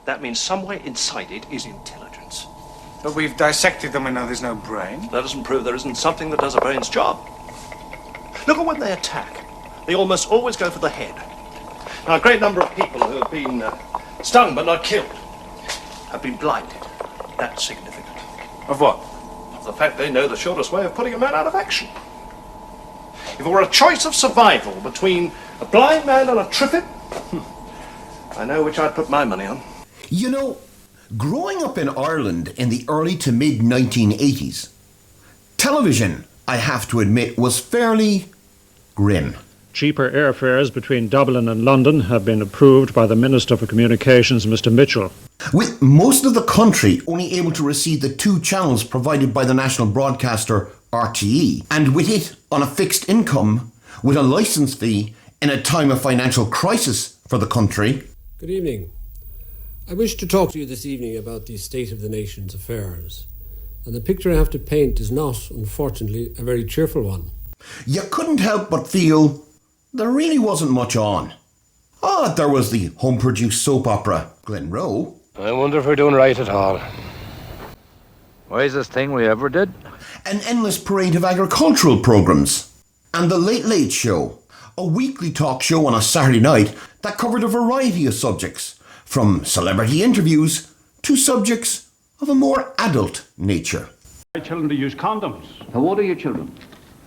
That means somewhere inside it is intelligence. But we've dissected them and know there's no brain. That doesn't prove there isn't something that does a brain's job. Look at when they attack. They almost always go for the head. Now, a great number of people who have been stung but not killed have been blinded. That's significant. Of what? Of the fact they know the shortest way of putting a man out of action. If it were a choice of survival between a blind man and a Triffid, I know which I'd put my money on. You know, growing up in Ireland in the early to mid 1980s, television, I have to admit, was fairly grim. Cheaper airfares between Dublin and London have been approved by the Minister for Communications, Mr. Mitchell. With most of the country only able to receive the two channels provided by the national broadcaster RTE, and with it on a fixed income, with a licence fee in a time of financial crisis for the country. Good evening. I wish to talk to you this evening about the state of the nation's affairs. And the picture I have to paint is not, unfortunately, a very cheerful one. You couldn't help but feel there really wasn't much on. There was the home-produced soap opera Glenroe. I wonder if we're doing right at all. Wisest thing we ever did. An endless parade of agricultural programmes. And The Late Late Show, a weekly talk show on a Saturday night that covered a variety of subjects, from celebrity interviews to subjects of a more adult nature. My children to use condoms. How old are your children?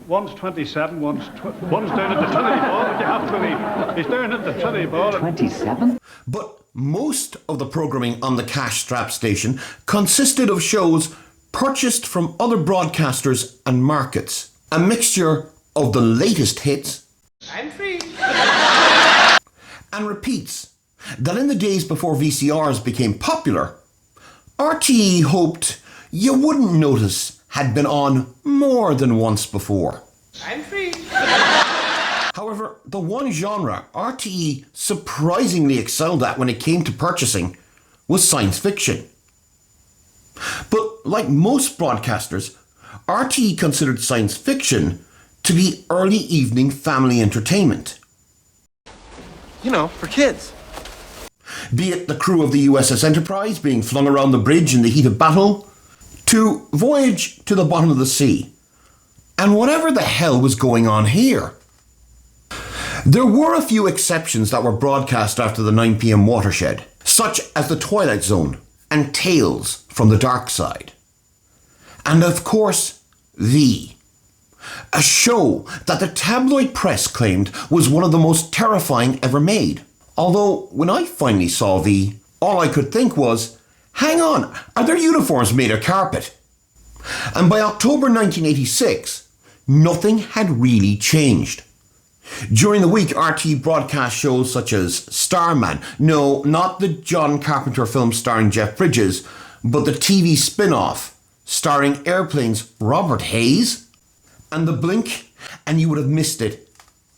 One's 27, one's down at the Trinity Ball, but you have to believe he's down at the Trinity Ball. 27? But most of the programming on the Cash Strap station consisted of shows purchased from other broadcasters and markets. A mixture of the latest hits I'm free. and repeats that in the days before VCRs became popular, RTE hoped you wouldn't notice had been on more than once before. I'm free. However, the one genre RTE surprisingly excelled at when it came to purchasing was science fiction. But like most broadcasters, RTE considered science fiction to be early evening family entertainment. You know, for kids. Be it the crew of the USS Enterprise being flung around the bridge in the heat of battle, to Voyage to the Bottom of the Sea, and whatever the hell was going on here. There were a few exceptions that were broadcast after the 9 p.m. watershed, such as The Twilight Zone and Tales from the Dark Side. And of course, a show that the tabloid press claimed was one of the most terrifying ever made. Although, when I finally saw V, all I could think was, hang on, are their uniforms made of carpet? And by October 1986, nothing had really changed. During the week, RTE broadcast shows such as Starman, no, not the John Carpenter film starring Jeff Bridges, but the TV spin-off starring Airplane's Robert Hayes, and The Blink, and you would have missed it,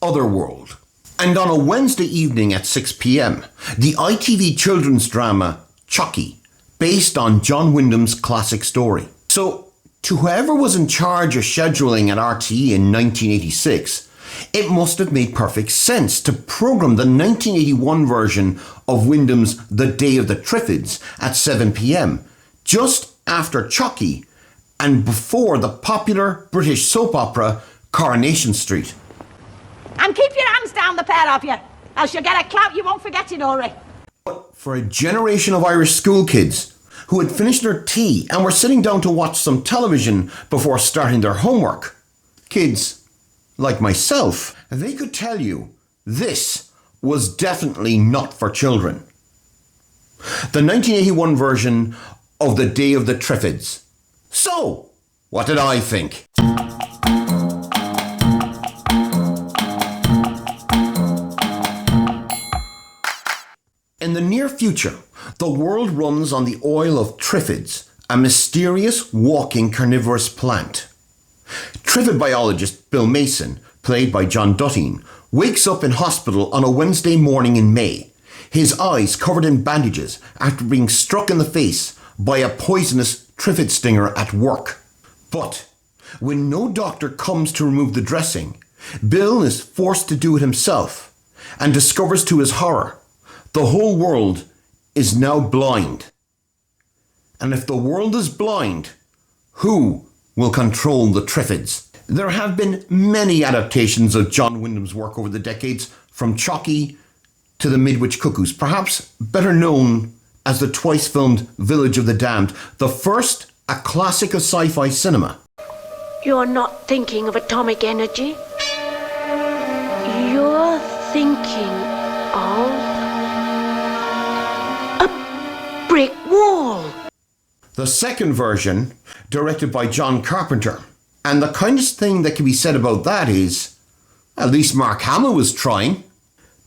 Otherworld. And on a Wednesday evening at 6 p.m, the ITV children's drama Chucky, based on John Wyndham's classic story. So, to whoever was in charge of scheduling at RTE in 1986, it must have made perfect sense to programme the 1981 version of Wyndham's The Day of the Triffids at 7 p.m, just after Chucky and before the popular British soap opera Coronation Street. And keep your hands down, the pair of you, else you'll get a clout you won't forget it, Ori. But for a generation of Irish school kids who had finished their tea and were sitting down to watch some television before starting their homework, kids like myself, they could tell you this was definitely not for children. The 1981 version of The Day of the Triffids. So, what did I think? In the near future, the world runs on the oil of Triffids, a mysterious walking carnivorous plant. Triffid biologist Bill Mason, played by John Duttine, wakes up in hospital on a Wednesday morning in May, his eyes covered in bandages after being struck in the face by a poisonous Triffid stinger at work. But when no doctor comes to remove the dressing, Bill is forced to do it himself and discovers to his horror the whole world is now blind. And if the world is blind, who will control the Triffids? There have been many adaptations of John Wyndham's work over the decades, from Chalky to The Midwich Cuckoos, perhaps better known as the twice-filmed Village of the Damned, the first a classic of sci-fi cinema. You're not thinking of atomic energy. You're thinking of a brick wall. The second version, directed by John Carpenter. And the kindest thing that can be said about that is, at least Mark Hamill was trying.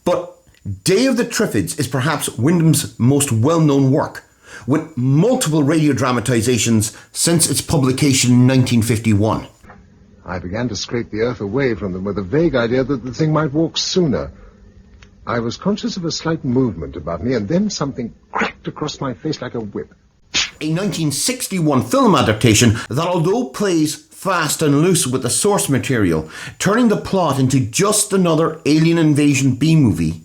But Day of the Triffids is perhaps Wyndham's most well-known work, with multiple radio dramatisations since its publication in 1951. I began to scrape the earth away from them with a vague idea that the thing might walk sooner. I was conscious of a slight movement above me, and then something cracked across my face like a whip. A 1961 film adaptation that, although plays fast and loose with the source material, turning the plot into just another alien invasion B-movie,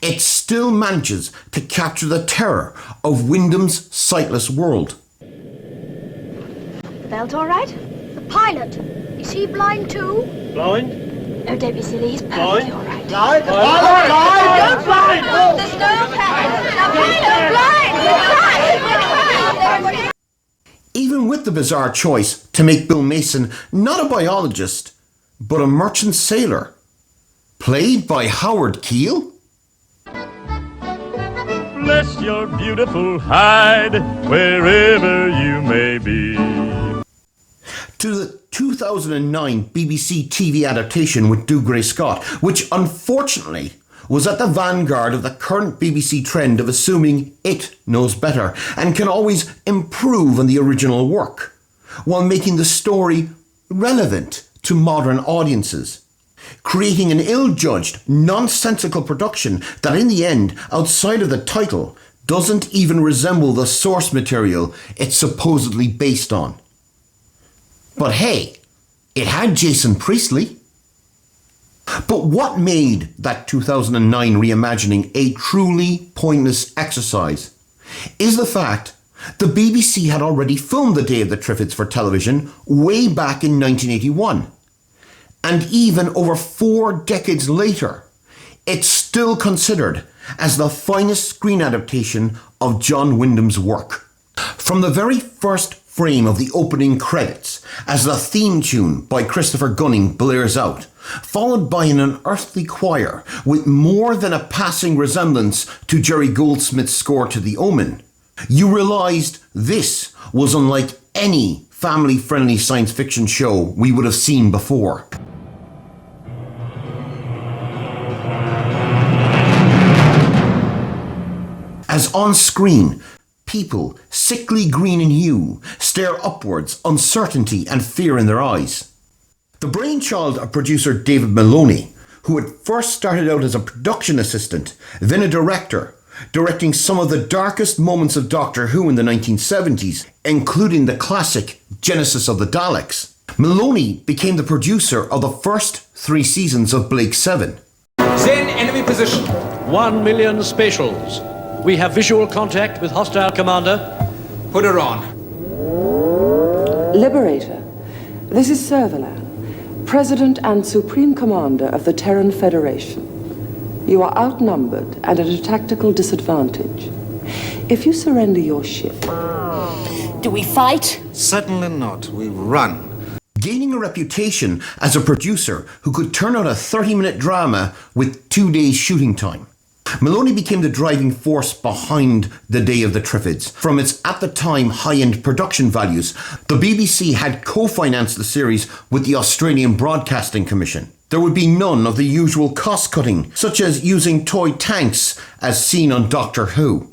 it still manages to capture the terror of Wyndham's sightless world. Belt all right? The pilot, is he blind too? Blind? Oh, don't be silly, he's perfectly Blind? all right. Blind? Blind? Blind! There's no pilot! The pilot, blind! Even with the bizarre choice to make Bill Mason not a biologist, but a merchant sailor, played by Howard Keel? Bless your beautiful hide, wherever you may be. To the 2009 BBC TV adaptation with Dougray Scott, which unfortunately was at the vanguard of the current BBC trend of assuming it knows better and can always improve on the original work, while making the story relevant to modern audiences, creating an ill-judged, nonsensical production that in the end, outside of the title, doesn't even resemble the source material it's supposedly based on. But hey, it had Jason Priestley. But what made that 2009 reimagining a truly pointless exercise is the fact the BBC had already filmed The Day of the Triffids for television way back in 1981. And even over 4 decades later, it's still considered as the finest screen adaptation of John Wyndham's work. From the very first frame of the opening credits, as the theme tune by Christopher Gunning blares out, followed by an unearthly choir with more than a passing resemblance to Jerry Goldsmith's score to The Omen, you realised this was unlike any family-friendly science fiction show we would have seen before. As on screen, people, sickly green in hue, stare upwards, uncertainty and fear in their eyes. The brainchild of producer David Maloney, who had first started out as a production assistant, then a director, directing some of the darkest moments of Doctor Who in the 1970s, including the classic Genesis of the Daleks. Maloney became the producer of the first 3 seasons of Blake 7. Zen enemy position. 1 million spatials. We have visual contact with hostile commander. Put her on. Liberator, this is Sutherland, President and Supreme Commander of the Terran Federation. You are outnumbered and at a tactical disadvantage. If you surrender your ship... Do we fight? Certainly not. We run. Gaining a reputation as a producer who could turn out a 30-minute drama with 2 days shooting time, Maloney became the driving force behind The Day of the Triffids. From its at the time high-end production values, the BBC had co-financed the series with the Australian Broadcasting Commission. There would be none of the usual cost-cutting, such as using toy tanks as seen on Doctor Who.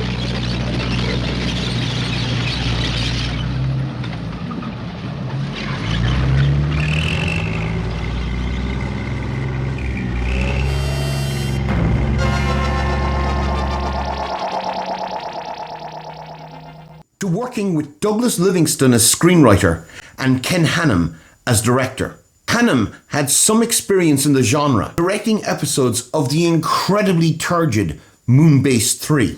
To working with Douglas Livingstone as screenwriter and Ken Hannam as director. Hannam had some experience in the genre, directing episodes of the incredibly turgid Moonbase 3.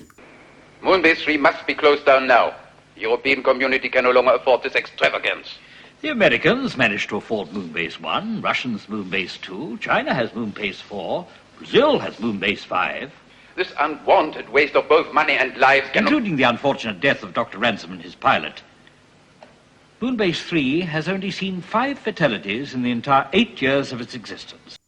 Moonbase 3 must be closed down now. The European community can no longer afford this extravagance. The Americans managed to afford Moonbase 1, Russians Moonbase 2, China has Moonbase 4, Brazil has Moonbase 5. This unwanted waste of both money and lives including the unfortunate death of Dr. Ransom and his pilot. Moonbase 3 has only seen 5 fatalities in the entire 8 years of its existence.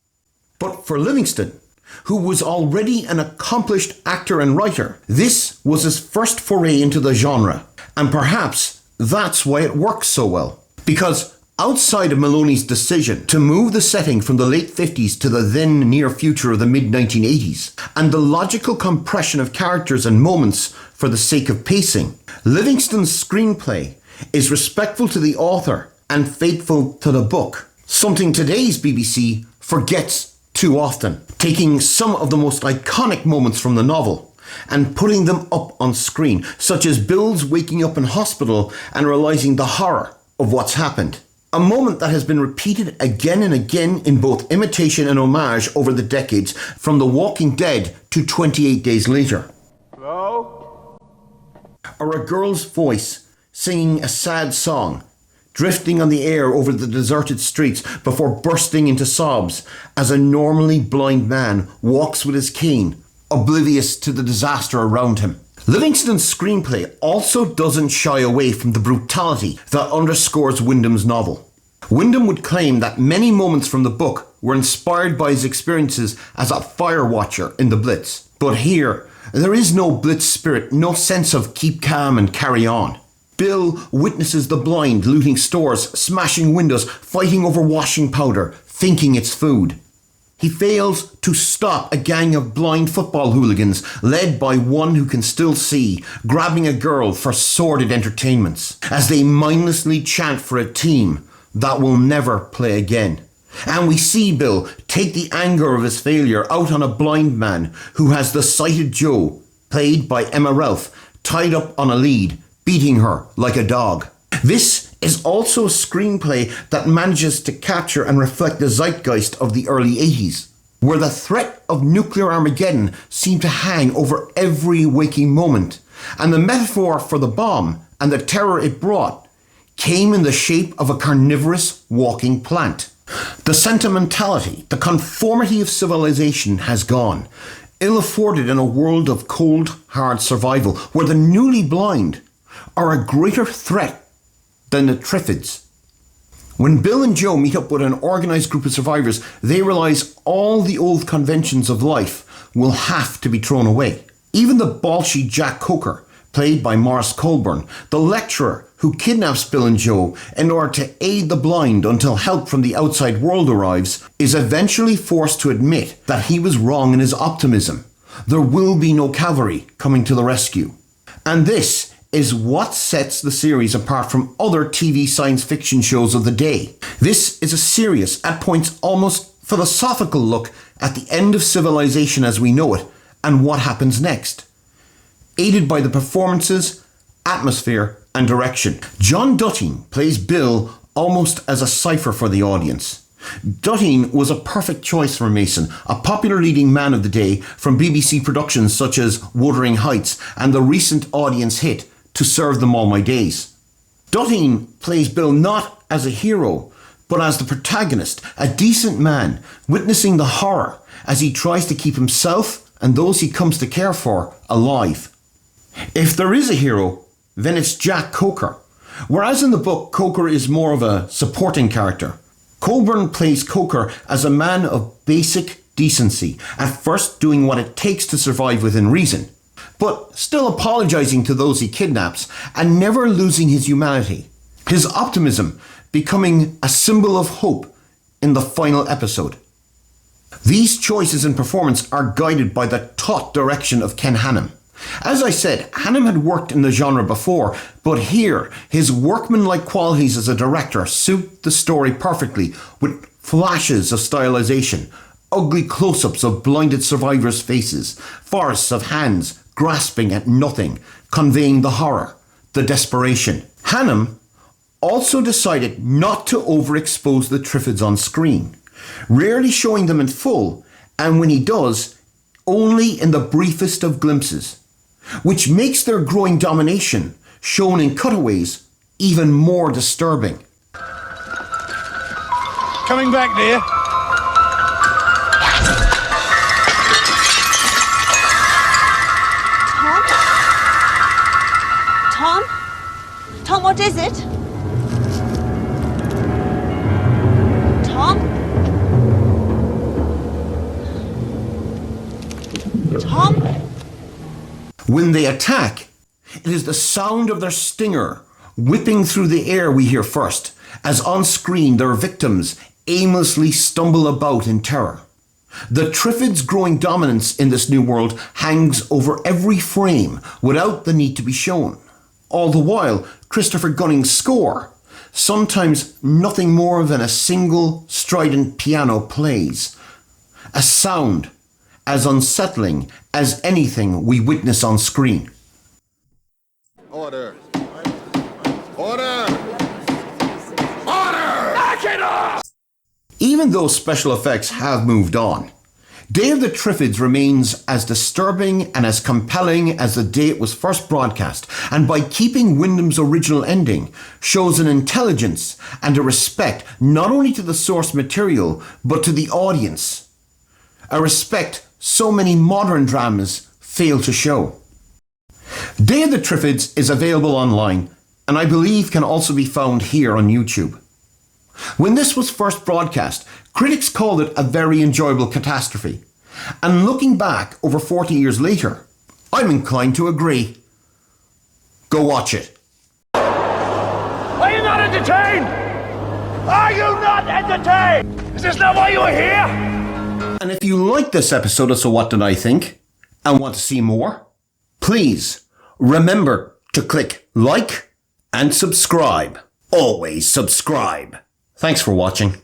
But for Livingston, who was already an accomplished actor and writer, this was his first foray into the genre. And perhaps that's why it works so well. Because outside of Maloney's decision to move the setting from the late 50s to the then near future of the mid-1980s, and the logical compression of characters and moments for the sake of pacing, Livingston's screenplay is respectful to the author and faithful to the book, something today's BBC forgets too often, taking some of the most iconic moments from the novel and putting them up on screen, such as Bill's waking up in hospital and realising the horror of what's happened. A moment that has been repeated again and again in both imitation and homage over the decades, from The Walking Dead to 28 Days Later. Hello? Or a girl's voice singing a sad song, drifting on the air over the deserted streets before bursting into sobs as a normally blind man walks with his cane, oblivious to the disaster around him. Livingston's screenplay also doesn't shy away from the brutality that underscores Wyndham's novel. Wyndham would claim that many moments from the book were inspired by his experiences as a fire watcher in the Blitz. But here, there is no Blitz spirit, no sense of keep calm and carry on. Bill witnesses the blind looting stores, smashing windows, fighting over washing powder, thinking it's food. He fails to stop a gang of blind football hooligans led by one who can still see, grabbing a girl for sordid entertainments, as they mindlessly chant for a team that will never play again. And we see Bill take the anger of his failure out on a blind man who has the sighted Joe, played by Emma Ralph, tied up on a lead, beating her like a dog. This is also a screenplay that manages to capture and reflect the zeitgeist of the early 80s, where the threat of nuclear Armageddon seemed to hang over every waking moment, and the metaphor for the bomb and the terror it brought came in the shape of a carnivorous walking plant. The sentimentality, the conformity of civilization has gone, ill-afforded in a world of cold, hard survival, where the newly blind are a greater threat than the Triffids. When Bill and Joe meet up with an organised group of survivors, they realise all the old conventions of life will have to be thrown away. Even the bolshy Jack Coker, played by Morris Colburn, the lecturer who kidnaps Bill and Joe in order to aid the blind until help from the outside world arrives, is eventually forced to admit that he was wrong in his optimism. There will be no cavalry coming to the rescue. And this is what sets the series apart from other TV science fiction shows of the day. This is a serious, at points almost philosophical look at the end of civilization as we know it and what happens next. Aided by the performances, atmosphere and direction. John Duttine plays Bill almost as a cipher for the audience. Duttine was a perfect choice for Mason, a popular leading man of the day from BBC productions such as Wuthering Heights and the recent audience hit To Serve Them All My Days. Duttine plays Bill not as a hero, but as the protagonist, a decent man, witnessing the horror as he tries to keep himself and those he comes to care for alive. If there is a hero, then it's Jack Coker. Whereas in the book, Coker is more of a supporting character. Colburn plays Coker as a man of basic decency, at first doing what it takes to survive within reason, but still apologising to those he kidnaps and never losing his humanity. His optimism becoming a symbol of hope in the final episode. These choices in performance are guided by the taut direction of Ken Hannum. As I said, Hannum had worked in the genre before, but here his workmanlike qualities as a director suit the story perfectly, with flashes of stylization, ugly close-ups of blinded survivors' faces, forests of hands grasping at nothing, conveying the horror, the desperation. Hannum also decided not to overexpose the Triffids on screen, rarely showing them in full, and when he does, only in the briefest of glimpses. which makes their growing domination, shown in cutaways, even more disturbing. Coming back, dear. Tom? Tom, what is it? Tom? Tom? When they attack, it is the sound of their stinger whipping through the air we hear first, as on screen their victims aimlessly stumble about in terror. The Triffids' growing dominance in this new world hangs over every frame without the need to be shown. All the while, Christopher Gunning's score, sometimes nothing more than a single strident piano, plays. A sound as unsettling as anything we witness on screen. Order! Order! Knock it off! Even though special effects have moved on, Day of the Triffids remains as disturbing and as compelling as the day it was first broadcast, and by keeping Wyndham's original ending, shows an intelligence and a respect not only to the source material, but to the audience. A respect so many modern dramas fail to show. Day of the Triffids is available online, and I believe can also be found here on YouTube. When this was first broadcast, critics called it a very enjoyable catastrophe. And looking back over 40 years later, I'm inclined to agree. Go watch it. Are you not entertained? Are you not entertained? Is this not why you are here? And if you like this episode of So What Did I Think and want to see more, please remember to click like and subscribe. Always subscribe. Thanks for watching.